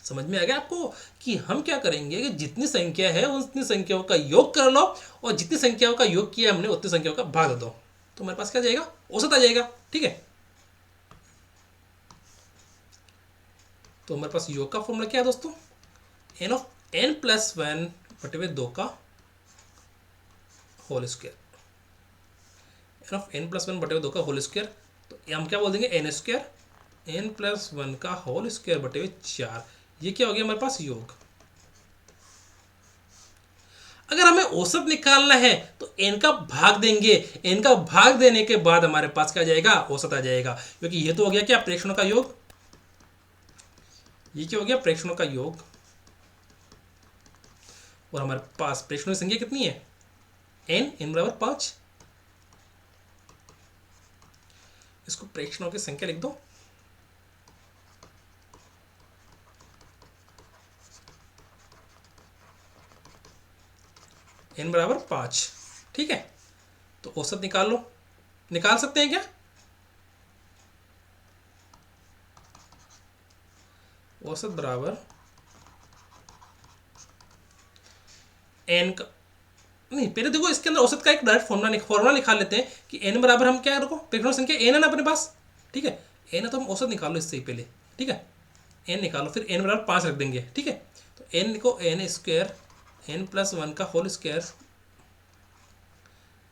समझ में आ गया आपको कि हम क्या करेंगे कि जितनी संख्या है उतनी संख्याओं का योग कर लो, और जितनी संख्याओं का योग किया हमने उतनी संख्याओं का भाग दे दो, तो हमारे पास क्या जाएगा, औसत आ जाएगा। ठीक है, तो हमारे पास योग का फॉर्मूला क्या है दोस्तों, n of n plus one बटे हुए 2 का whole square, n of n plus one बटे हुए 2 का होल स्क्वायर, तो हम क्या बोल देंगे, n square n plus one का होल स्क्वायर बटे हुए 4, ये क्या हो गया हमारे पास, योग। अगर हमें औसत निकालना है तो एन का भाग देंगे, एन का भाग देने के बाद हमारे पास क्या जाएगा, औसत आ जाएगा, क्योंकि ये तो हो गया क्या, प्रेक्षणों का योग, ये क्या हो गया, प्रेक्षणों का योग, और हमारे पास प्रेक्षणों की संख्या कितनी है, एन बराबर 5, इसको प्रेक्षणों की संख्या लिख दो, एन बराबर 5। ठीक है, तो औसत निकाल लो, निकाल सकते हैं क्या, औसत बराबर एन का, नहीं पहले देखो इसके अंदर औसत का एक डायरेक्ट फॉर्मूला निकाल लेते हैं कि एन बराबर हम क्या रखो, प्रेक्षणों संख्या एन है ना अपने पास। ठीक है, एन है तो हम औसत निकाल लो इससे ही पहले। ठीक है, एन निकालो, फिर एन बराबर 5 रख देंगे। ठीक है, तो एन को n square n plus one का होल स्क्वायर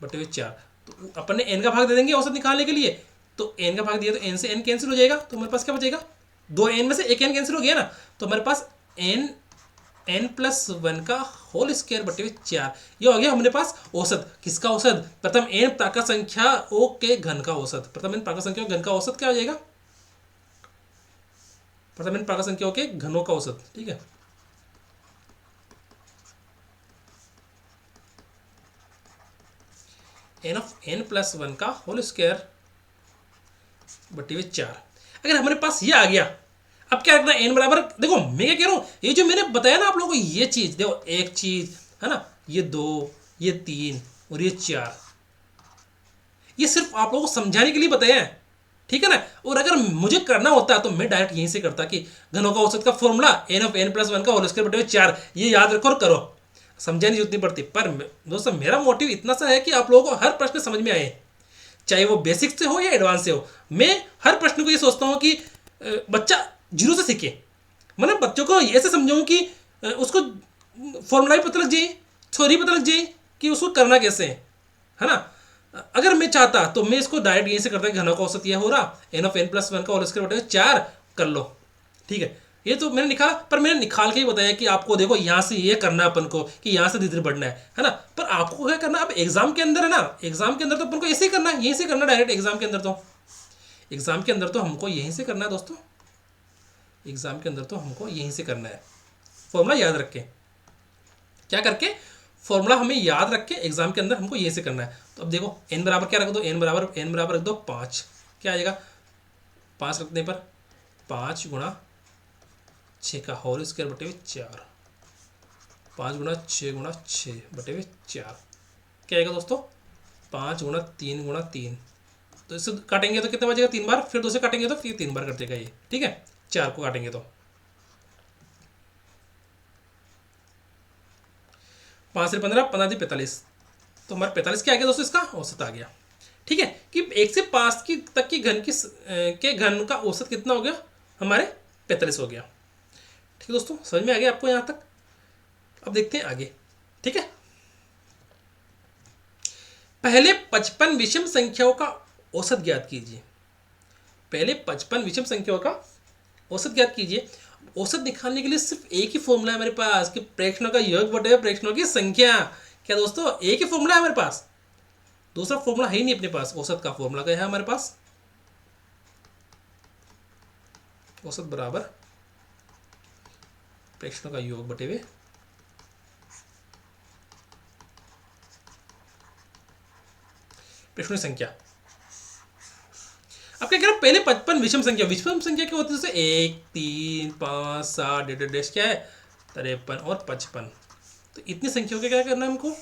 बटे हुए 4, तो अपन ने एन का भाग दे देंगे औसत निकालने के लिए, तो एन का भाग दिया तो एन से एन कैंसिल हो जाएगा, तो हमारे पास क्या बचेगा, 2 एन में से एक एन कैंसिल हो गया ना, तो हमारे पास एन प्लस वन का होल स्क्वायर बटे हुए 4, ये हो गया हमारे पास औसत। किसका औसत, प्रथम एन प्राकृत संख्याओं के घन का औसत, प्रथम एन प्राकृत संख्याओं के घन का औसत क्या हो जाएगा, प्रथम एन प्राकृत संख्याओं के घनों का औसत। ठीक है, n of n plus one का होल स्क्वायर बटे हुए 4, अगर हमारे पास ये आ गया, अब क्या रखना, एन बराबर, देखो मैं क्या कह रहा हूं, ये जो मैंने बताया ना आप लोगों को, ये चीज देखो, एक चीज है ना, ये 2, ये 3 और ये 4, ये सिर्फ आप लोगों को समझाने के लिए बताया है। ठीक है ना, और अगर मुझे करना होता तो मैं डायरेक्ट यहीं से करता कि घनों का औसत का formula n of n plus one का होल स्क्वायर बटे हुए 4, ये याद रखो और करो, समझाने की जरूरत नहीं पड़ती। पर दोस्तों मेरा मोटिव इतना सा है कि आप लोगों को हर प्रश्न समझ में आए, चाहे वो बेसिक से हो या एडवांस से हो। मैं हर प्रश्न को ये सोचता हूँ कि बच्चा जीरो से सीखे, मतलब बच्चों को ऐसे समझाऊँ कि उसको फॉर्मूला ही पता लग जाए, थ्योरी पता लग जाए कि उसको करना कैसे है ना। अगर मैं चाहता तो मैं इसको डायरेक्ट यहीं से करता कि घनों का औसत यह हो रहा, n of n plus one का होल स्क्वायर बटे 4 कर लो। ठीक है, ये तो मैंने निकाला, पर मैंने निकाल के ही बताया कि आपको देखो यहाँ से ये करना है अपन को, कि यहाँ से धीरे धीरे बढ़ना है ना। पर आपको क्या करना, अब एग्जाम के अंदर है ना, एग्जाम के अंदर तो अपन को ऐसे ही करना है, यहीं से करना डायरेक्ट एग्जाम के अंदर, तो एग्जाम के अंदर तो हमको यहीं से करना है दोस्तों, एग्जाम के अंदर तो हमको यहीं से करना है। फॉर्मूला याद रख के, क्या करके, फॉर्मूला हमें याद रख के एग्जाम के अंदर हमको यहीं से करना है। तो अब देखो एन बराबर क्या रख दो, एन बराबर रख दो 5, क्या आ जाएगा, 5 रखने पर 5 गुणा 6 का होल स्क्वायर बटे हुए 4, 5 गुणा 6 गुणा 6 बटे हुए 4, क्या आएगा दोस्तों, 5 गुणा 3 गुणा 3, तो इससे काटेंगे तो कितना बचेगा, 3 बार, फिर 2 से काटेंगे तो फिर 3 बार कटेगा ये। ठीक है, 4 को काटेंगे तो 5 से 15, 15 से 45, तो हमारे 45 क्या आ गया दोस्तों, इसका औसत आ गया। ठीक है, कि 1 से 5 की तक की घन की के घन का औसत कितना हो गया, हमारे 45 हो गया। ठीक है दोस्तों, समझ में आ गया आपको यहाँ तक। अब देखते हैं आगे। ठीक है, पहले 55 विषम संख्याओं का औसत ज्ञात कीजिए, पहले 55 विषम संख्याओं का औसत ज्ञात कीजिए। औसत निकालने के लिए सिर्फ एक ही फॉर्मूला है मेरे पास कि प्रेक्षणों का योग बटे प्रेक्षणों की संख्या। क्या दोस्तों, एक ही फॉर्मूला है हमारे पास, दूसरा फॉर्मूला है ही नहीं अपने पास। औसत का फॉर्मूला क्या है हमारे पास? औसत बराबर प्रेक्षणों का योग बटे हुए प्रेक्षणों की संख्या। अब क्या कह रहा हूं, पहले 55 विषम संख्या। विषम संख्या क्या होती है? जैसे 1 3 5 7 डेश क्या है 53 और 55। तो इतनी संख्याओं का क्या करना है हमको?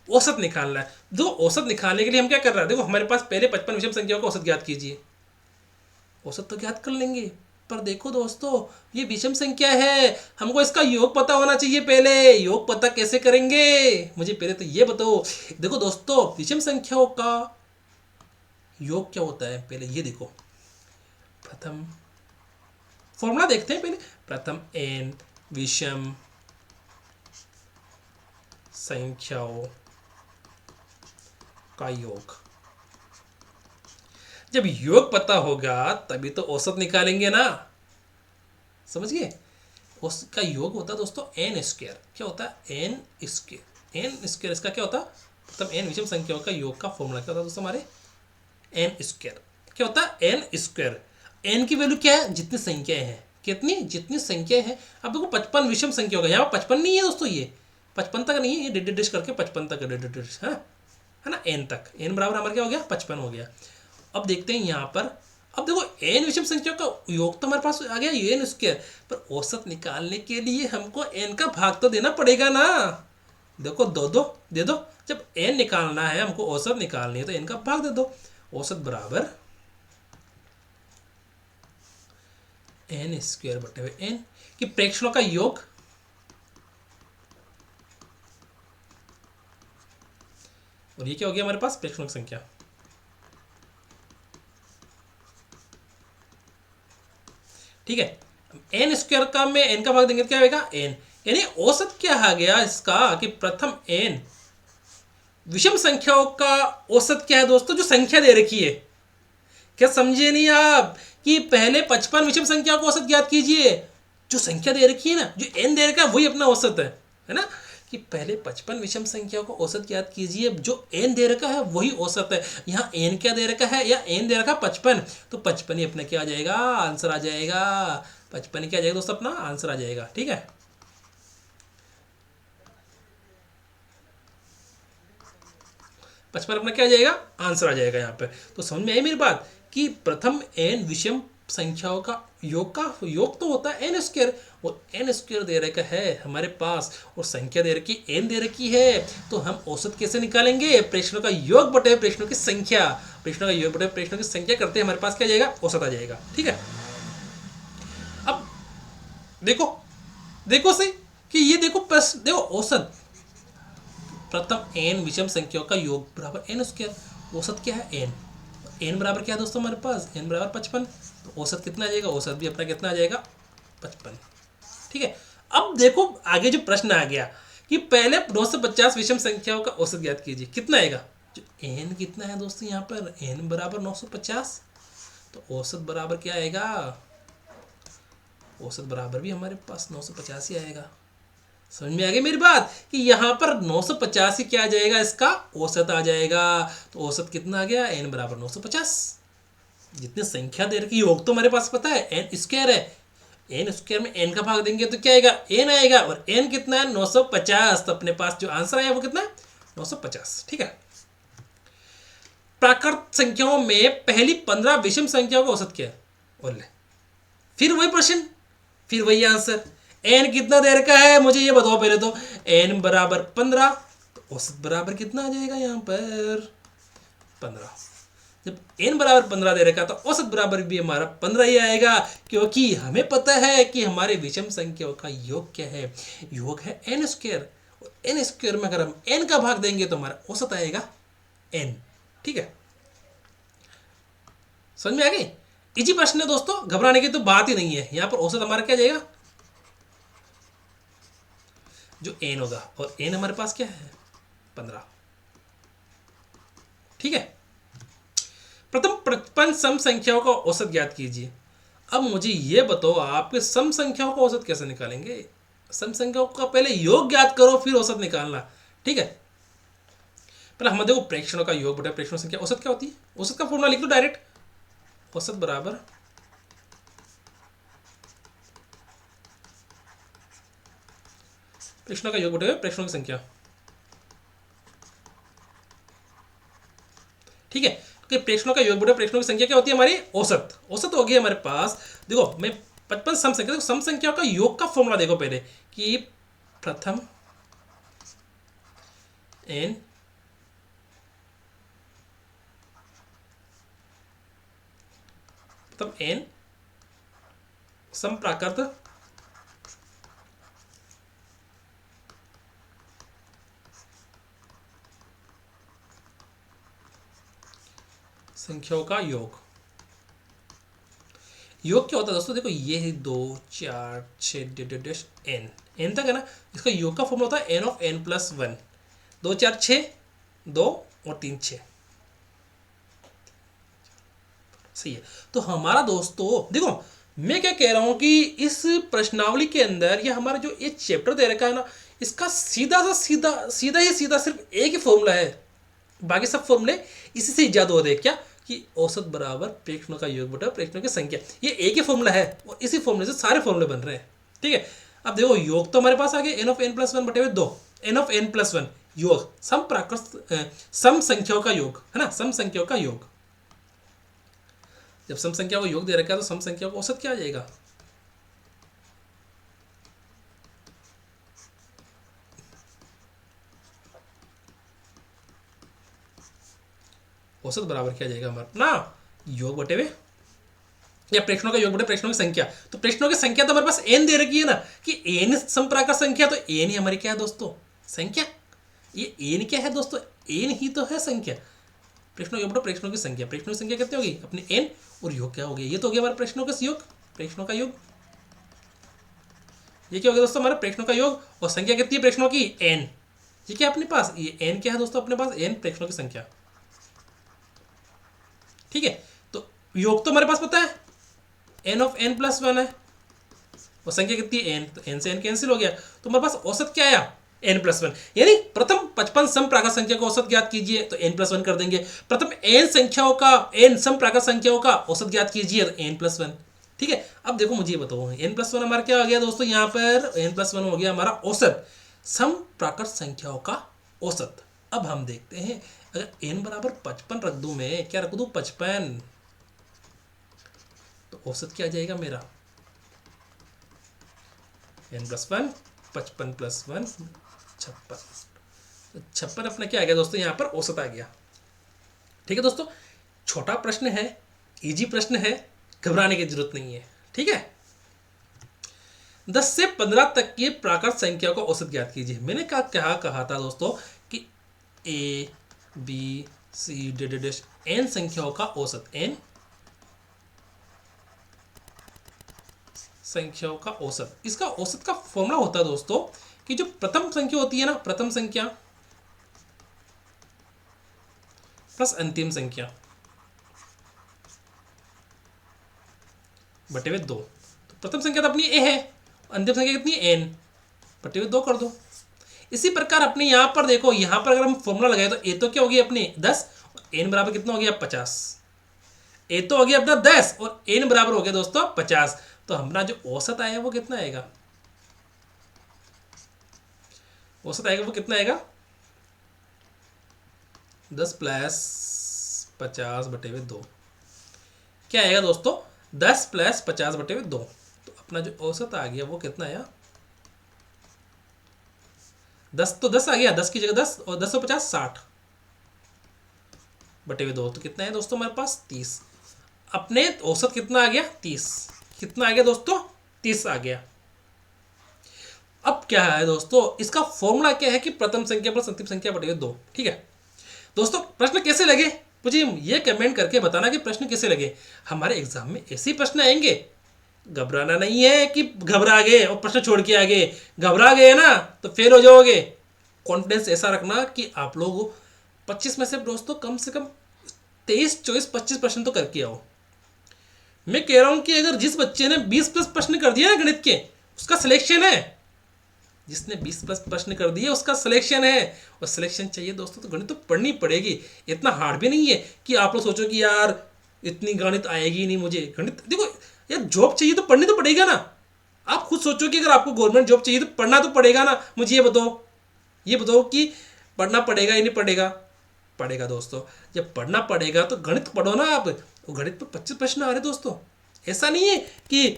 औसत निकालना है। जो औसत निकालने के लिए हम क्या कर रहे हैं, देखो हमारे पास पहले 55 विषम संख्याओं का औसत ज्ञात कीजिए। औसत तो ज्ञात कर लेंगे, पर देखो दोस्तों ये विषम संख्या है, हमको इसका योग पता होना चाहिए। पहले योग पता कैसे करेंगे, मुझे पहले तो ये बताओ। देखो दोस्तों विषम संख्याओं का योग क्या होता है, पहले ये देखो। प्रथम फॉर्मूला देखते हैं पहले। प्रथम n विषम संख्याओं का योग। जब योग पता होगा तभी तो औसत निकालेंगे ना, समझ गए? उसका योग होता है दोस्तों n स्क्वायर। क्या होता है? n square. n स्क्वायर इसका क्या होता है? मतलब n विषम संख्याओं का योग का फॉर्मूला क्या होता है दोस्तों हमारे? n square. क्या होता है? n square. n की वैल्यू क्या है? जितनी संख्याएं हैं। कितनी? जितनी संख्याएं हैं। अब देखो 55 विषम संख्या होगा, यहाँ 55 नहीं है दोस्तों, ये 55 तक नहीं है, ये डेड करके 55 तक डेड है ना, n तक। n बराबर हमारा क्या हो गया? 55 हो गया। अब देखते हैं यहाँ पर। अब देखो n विषम संख्या का योग तो हमारे पास आ गया n स्क्वायर, पर औसत निकालने के लिए हमको n का भाग तो देना पड़ेगा ना। देखो दो दो दे दो। जब n निकालना है, हमको औसत निकालनी है, तो n का भाग दे दो। औसत बराबर n स्क्वायर बटे हुए n कि प्रेक्षणों का योग। और ये क्या हो गया हमारे पास? प्रेक्षणों की संख्या। ठीक है, n स्क्वायर का में n का भाग देंगे तो क्या होगा? n। यानी औसत क्या आ गया इसका कि प्रथम n विषम संख्याओं का औसत क्या है दोस्तों? जो संख्या दे रखी है। क्या समझे नहीं आप कि पहले 55 विषम संख्या को औसत ज्ञात कीजिए। जो संख्या दे रखी है ना, जो n दे रखा है वही अपना औसत है ना। कि पहले 55 विषम संख्या को औसत ज्ञात कीजिए, जो n दे रखा है वही औसत है। यहाँ n क्या दे रखा है? या n दे रखा 55, तो 55 ही अपना क्या आ जाएगा? आंसर आ जाएगा। 55 क्या आ जाएगा दोस्तों? अपना आंसर आ जाएगा। ठीक है, पचपन अपना क्या आ जाएगा? आंसर आ जाएगा यहाँ पे। तो समझ में आई मेरी बात कि प्रथम n विषम संख्याओं का योग तो होता है n स्क्वायर, और n स्क्वायर दे रखा है हमारे पास, और संख्या दे रखी n दे रखी है। तो हम औसत कैसे निकालेंगे? प्रेक्षणों का योग बटे प्रेक्षणों की संख्या। प्रेक्षणों का योग बटे प्रेक्षणों की संख्या करते हमारे पास क्या आ जाएगा? औसत आ जाएगा। ठीक है, अब देखो देखो सही कि ये देखो प्रश्न देखो, औसत प्रथम n विषम संख्याओं का योग बराबर n स्क्वायर। औसत क्या है? n बराबर क्या है दोस्तों हमारे पास? n बराबर 55। तो औसत कितना आ जाएगा? औसत भी अपना कितना आ जाएगा? 55। ठीक है, अब देखो आगे जो प्रश्न आ गया कि पहले 950 विषम संख्याओं का औसत ज्ञात कीजिए। कितना आएगा? जो n कितना है दोस्तों यहाँ पर? n बराबर 950। तो औसत बराबर क्या आएगा? औसत बराबर भी हमारे पास 950 ही आएगा। समझ में आ गई मेरी बात कि यहाँ पर 950 ही क्या आ जाएगा? इसका औसत आ जाएगा। तो औसत कितना आ गया? n बराबर 950। जितनी संख्या दे रखी, योग तो हमारे पास पता है n स्क्वायर है। n स्क्वायर में n का भाग देंगे तो क्या आएगा? n आएगा, और n कितना है? 950। तो अपने पास जो आंसर आया वो कितना है? 950। ठीक है, प्राकृत संख्याओं में पहली 15 विषम संख्याओं का औसत क्या है? बोले फिर वही प्रश्न, फिर वही आंसर। n कितना दे रखा है मुझे ये बताओ पहले तो। n बराबर 15, तो औसत बराबर कितना आ जाएगा यहाँ पर? 15। जब n बराबर 15 दे रखा तो औसत बराबर भी हमारा 15 ही आएगा, क्योंकि हमें पता है कि हमारे विषम संख्याओं का योग क्या है? योग है n स्क्वायर। n स्क्वायर में अगर हम n का भाग देंगे तो हमारा औसत आएगा n। ठीक है, समझ में आ गई? इजी प्रश्न है दोस्तों, घबराने की तो बात ही नहीं है। यहाँ पर औसत हमारा क्या जाएगा? जो n होगा, और n हमारे पास क्या है? 15। ठीक है, प्रथम 55 सम संख्याओं का औसत ज्ञात कीजिए। अब मुझे ये बताओ आपके सम संख्याओं का औसत कैसे निकालेंगे? सम संख्याओं का पहले योग ज्ञात करो, फिर औसत निकालना। ठीक है, पर हमें देखो प्रेक्षणों का योग बटे प्रेक्षणों संख्या औसत क्या होती है, औसत का फॉर्मूला लिख दो डायरेक्ट, औसत बराबर प्रेक्षणों का योग बटे प्रेक्षणों की संख्या। ठीक है, कि प्रेक्षणों का योग बटे प्रेक्षणों की संख्या क्या होती है हमारी, औसत। औसत हो गई हमारे पास। देखो मैं 55 सम संख्या, देखो सम संख्याओं का योग का फॉर्मूला देखो पहले कि प्रथम एन सम प्राकृत संख्याओं का योग। योग क्या होता है दोस्तों, देखो ये है 2 4 6 एन, एन तक है ना, इसका योग का फॉर्मूला होता है एन ऑफ एन प्लस 1, 2 4 6, 2 और 3 6। सही है। तो हमारा दोस्तों देखो मैं क्या कह रहा हूं कि इस प्रश्नावली के अंदर या हमारा जो ये चैप्टर दे रखा है ना, इसका सीधा सिर्फ एक ही फॉर्मूला है, बाकी सब फॉर्मूले इसी से इजाद हो रहे हैं। क्या कि औसत बराबर प्रेक्षणों का योग बटा प्रेक्षणों की संख्या, ये एक ही फॉर्मूला है और इसी फॉर्मूले से सारे फॉर्मूले बन रहे हैं। ठीक है, अब देखो योग तो हमारे पास आ गया एन ऑफ एन प्लस 1 बटे 2, एन ऑफ एन प्लस 1 योग सम संख्याओं का योग है ना, सम संख्याओं का योग। जब सम संख्या को योग दे रखा है तो सम संख्या को औसत क्या आ जाएगा, औसत बराबर क्या जाएगा हमारा ना, योग बटे हुए या प्रेक्षणों का योग बटे प्रेक्षणों की संख्या। तो प्रेक्षणों की संख्या तो हमारे पास एन दे रखी है ना, कि एन समप्राकृत संख्या, तो एन ही हमारी क्या है दोस्तों, संख्या। ये एन क्या है दोस्तों, एन ही तो है संख्या। प्रेक्षणों योग बटे प्रेक्षणों की संख्या, प्रेक्षणों की संख्या कितनी होगी अपनी एन, और योग क्या हो गया, ये तो हो गया हमारा प्रेक्षणों का योग, प्रेक्षणों का योग। ये क्या हो गया दोस्तों हमारा प्रेक्षणों का योग, और संख्या कितनी है प्रेक्षणों की एन। ये क्या अपने पास, ये एन क्या है दोस्तों अपने पास, एन प्रेक्षणों की संख्या। ठीक है, तो योग तो हमारे पास पता है एन ऑफ एन प्लस 1 है, और संख्या कितनी है एन, तो एन से एन कैंसिल हो गया, तो हमारे पास औसत क्या आया एन प्लस 1। यानी प्रथम 55 सम प्राकृत संख्या का औसत ज्ञात कीजिए, तो एन प्लस 1 कर देंगे। प्रथम एन संख्याओं का, एन सम प्राकृत संख्याओं का औसत ज्ञात कीजिए, तो एन प्लस 1। ठीक है, अब देखो मुझे बताओ एन प्लस 1 हमारा क्या हो गया दोस्तों, यहाँ पर एन प्लस 1 हो गया हमारा औसत, सम प्राकृत संख्याओं का औसत। अब हम देखते हैं अगर एन बराबर 55 रख दूं, मैं क्या रख दूं 55, तो औसत क्या आ जाएगा मेरा, एन प्लस 1 55 प्लस 1 56, 56 अपना क्या आ गया दोस्तों, यहाँ पर औसत आ गया। ठीक है दोस्तों, छोटा प्रश्न है, इजी प्रश्न है, घबराने की जरूरत नहीं है। ठीक है, 10 से 15 तक की प्राकृत संख्या को औसत ज्ञात कीजिए। मैंने क्या कहा था दोस्तों कि A B C D n संख्याओं का औसत, एन संख्याओं का औसत। इसका औसत का फॉर्मूला होता है दोस्तों कि जो प्रथम संख्या होती है ना, प्रथम संख्या प्लस अंतिम संख्या बटे हुए 2। तो प्रथम संख्या तो अपनी ए है, अंतिम संख्या कितनी है एन, बटे हुए 2 कर दो। इसी प्रकार अपने यहां पर देखो, यहां पर अगर हम फॉर्मूला लगाए तो ए तो क्या हो गया अपने 10, एन बराबर कितना हो गया 50। ए तो हो गया अपना 10 और एन बराबर हो गया दोस्तों 50। तो हमारा जो औसत आया वो कितना आएगा, औसत आएगा वो कितना आएगा 10 प्लस 50 बटे हुए 2। क्या आएगा दोस्तों 10 प्लस 50 बटे हुए 2। तो अपना जो औसत आ गया वो कितना आया 10, तो 10 आ गया, 10 की जगह 10 और 10 और 50 60 बटे हुए 2। तो कितना है दोस्तों हमारे पास 30। अपने औसत कितना आ गया 30। कितना आ गया दोस्तों 30 आ गया। अब क्या है दोस्तों, इसका फॉर्मूला क्या है कि प्रथम संख्या प्लस अंतिम संख्या बटे हुए 2। ठीक है दोस्तों, प्रश्न कैसे लगे मुझे ये कमेंट करके बताना कि प्रश्न कैसे लगे। हमारे एग्जाम में ऐसे ही प्रश्न आएंगे, घबराना नहीं है कि घबरा गए और प्रश्न छोड़ के आ गए। घबरा गए ना तो फेल हो जाओगे। कॉन्फिडेंस ऐसा रखना कि आप लोग 25 में से दोस्तों कम से कम 23 24 25 प्रश्न तो करके आओ। मैं कह रहा हूं कि अगर जिस बच्चे ने 20 प्लस प्रश्न कर दिया ना गणित के, उसका सिलेक्शन है। जिसने 20+ प्रश्न कर दिए उसका सिलेक्शन है। और सिलेक्शन चाहिए दोस्तों तो गणित तो पढ़नी पड़ेगी। इतना हार्ड भी नहीं है कि आप लोग सोचो कि यार इतनी गणित आएगी नहीं मुझे। गणित देखो यार, जॉब चाहिए तो पढ़नी तो पड़ेगा ना। आप खुद सोचो कि अगर आपको गवर्नमेंट जॉब चाहिए तो पढ़ना तो पड़ेगा ना। मुझे ये बताओ कि पढ़ना पड़ेगा या नहीं पड़ेगा? पड़ेगा दोस्तों। जब पढ़ना पड़ेगा तो गणित पढ़ो ना आप। गणित पर 25 प्रश्न आ रहे दोस्तों। ऐसा नहीं है कि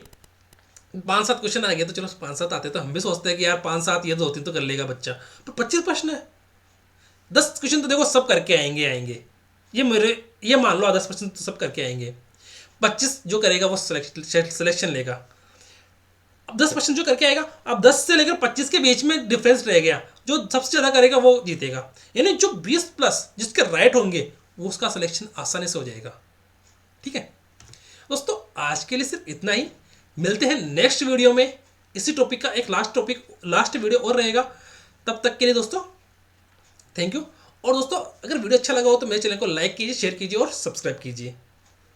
5-7 क्वेश्चन आ गए तो चलो 5-7 आते तो हम भी सोचते हैं कि यार 5-7 ये 2-3 तो कर लेगा बच्चा, पर 25 प्रश्न है। 10 क्वेश्चन तो देखो सब करके आएंगे। ये मान लो 10% तो सब करके आएंगे। 25 जो करेगा वो सिलेक्शन लेगा। अब 10% जो करके आएगा, अब 10 से लेकर 25 के बीच में डिफरेंस रह गया, जो सबसे ज़्यादा करेगा वो जीतेगा। यानी जो 20+ जिसके राइट होंगे वो उसका सिलेक्शन आसानी से हो जाएगा। ठीक है दोस्तों, आज के लिए सिर्फ इतना ही। मिलते हैं नेक्स्ट वीडियो में। इसी टॉपिक का एक लास्ट वीडियो और रहेगा। तब तक के लिए दोस्तों थैंक यू। और दोस्तों अगर वीडियो अच्छा लगा हो तो मेरे चैनल को लाइक कीजिए, शेयर कीजिए और सब्सक्राइब कीजिए।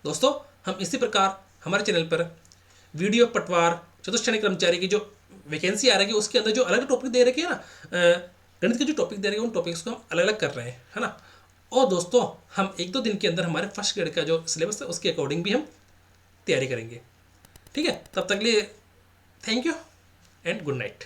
दोस्तों हम इसी प्रकार हमारे चैनल पर वीडियो पटवार चतुश्रेणी कर्मचारी की जो वैकेंसी आ रही है उसके अंदर जो अलग टॉपिक दे रखे हैं ना, गणित के जो टॉपिक दे रखे हैं उन टॉपिक्स को हम अलग अलग कर रहे हैं, है ना। और दोस्तों हम 1-2 दिन के अंदर हमारे फर्स्ट ग्रेड का जो सिलेबस है उसके अकॉर्डिंग भी हम तैयारी करेंगे। ठीक है, तब तक के लिए thank you and good night.